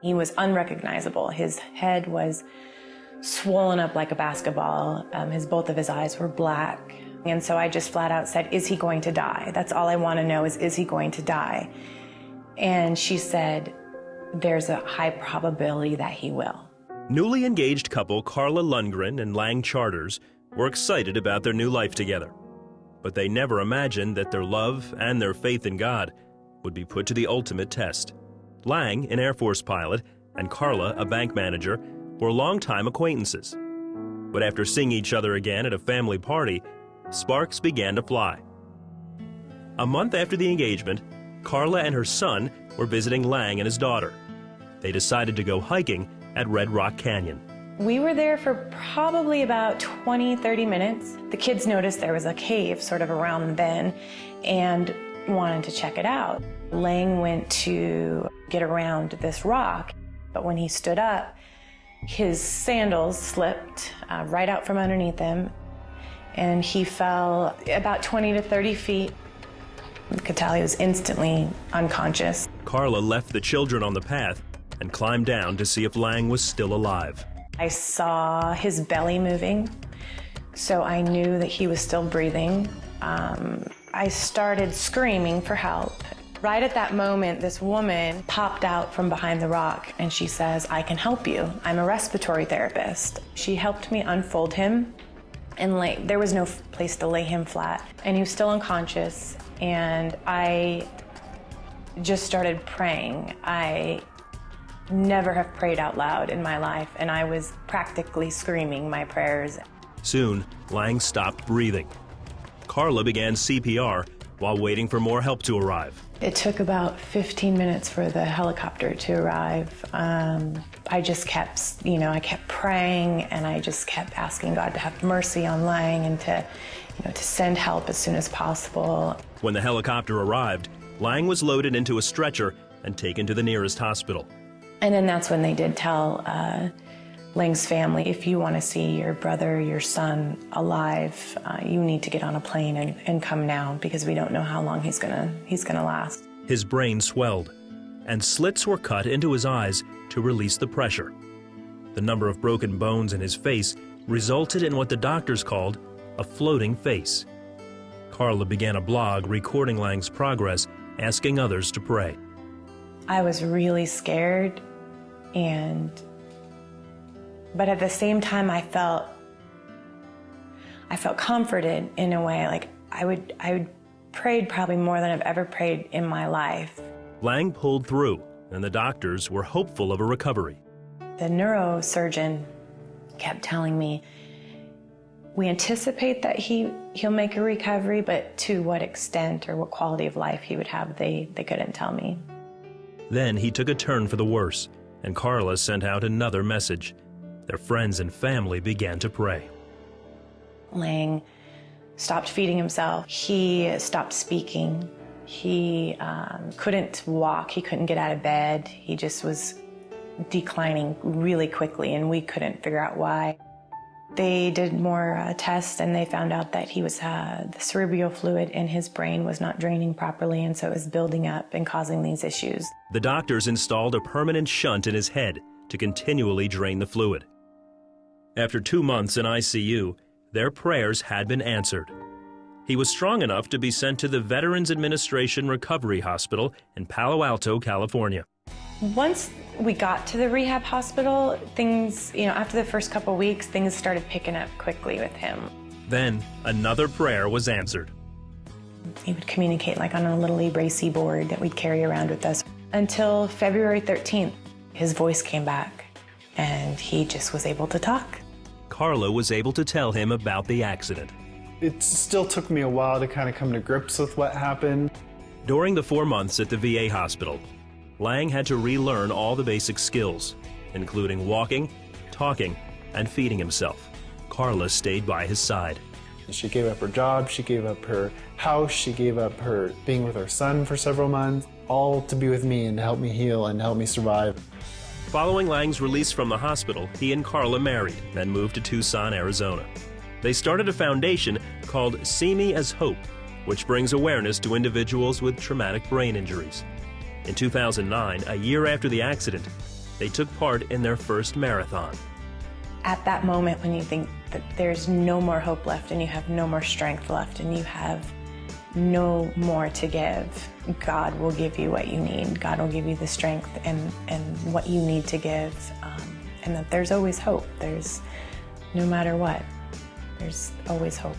He was unrecognizable. His head was swollen up like a basketball. Both of his eyes were black. And so I just flat out said, is he going to die? That's all I want to know is he going to die? And she said, there's a high probability that he will. Newly engaged couple Carla Lundgren and Lang Charters were excited about their new life together. But they never imagined that their love and their faith in God would be put to the ultimate test. Lang, an Air Force pilot, and Carla, a bank manager, were longtime acquaintances. But after seeing each other again at a family party, sparks began to fly. A month after the engagement, Carla and her son were visiting Lang and his daughter. They decided to go hiking at Red Rock Canyon. We were there for probably about 20-30 minutes. The kids noticed there was a cave sort of around the bend and wanted to check it out. Lang went to get around this rock, but when he stood up, his sandals slipped right out from underneath him, and he fell about 20 to 30 feet. Catalia was instantly unconscious. Carla left the children on the path and climbed down to see if Lang was still alive. I saw his belly moving, so I knew that he was still breathing. I started screaming for help. Right at that moment, this woman popped out from behind the rock and she says, I can help you. I'm a respiratory therapist. She helped me unfold him and there was no place to lay him flat. And he was still unconscious, and I just started praying. I never have prayed out loud in my life, and I was practically screaming my prayers. Soon, Lang stopped breathing. Carla began CPR while waiting for more help to arrive. It took about 15 minutes for the helicopter to arrive. I just kept, I kept praying, and I just kept asking God to have mercy on Lang and to send help as soon as possible. When the helicopter arrived, Lang was loaded into a stretcher and taken to the nearest hospital. And then that's when they did tell Lang's family, if you want to see your brother, your son alive, you need to get on a plane and come now, because we don't know how long he's gonna last. His brain swelled, and slits were cut into his eyes to release the pressure. The number of broken bones in his face resulted in what the doctors called a floating face. Carla began a blog recording Lang's progress, asking others to pray. I was really scared, but at the same time I felt comforted in a way. Like I prayed probably more than I've ever prayed in my life. Lang pulled through, and the doctors were hopeful of a recovery. The neurosurgeon kept telling me, we anticipate that he'll make a recovery, but to what extent or what quality of life he would have, they couldn't tell me. Then he took a turn for the worse, and Carla sent out another message. Their friends and family began to pray. Lang stopped feeding himself. He stopped speaking. He couldn't walk. He couldn't get out of bed. He just was declining really quickly, and we couldn't figure out why. They did more tests, and they found out that he was the cerebral fluid in his brain was not draining properly, and so it was building up and causing these issues. The doctors installed a permanent shunt in his head to continually drain the fluid. After 2 months in ICU, their prayers had been answered. He was strong enough to be sent to the Veterans Administration Recovery Hospital in Palo Alto, California. Once we got to the rehab hospital, things, after the first couple weeks, things started picking up quickly with him. Then another prayer was answered. He would communicate on a little Libre board that we'd carry around with us. Until February 13th, his voice came back, and he just was able to talk. Carla was able to tell him about the accident. It still took me a while to kind of come to grips with what happened. During the 4 months at the VA hospital, Lang had to relearn all the basic skills, including walking, talking, and feeding himself. Carla stayed by his side. She gave up her job, she gave up her house, she gave up her being with her son for several months, all to be with me and to help me heal and help me survive. Following Lang's release from the hospital, he and Carla married and moved to Tucson, Arizona. They started a foundation called See Me as Hope, which brings awareness to individuals with traumatic brain injuries. In 2009, a year after the accident, they took part in their first marathon. At that moment when you think that there's no more hope left and you have no more strength left and you have no more to give, God will give you what you need. God will give you the strength and what you need to give, and that there's always hope. No matter what, there's always hope.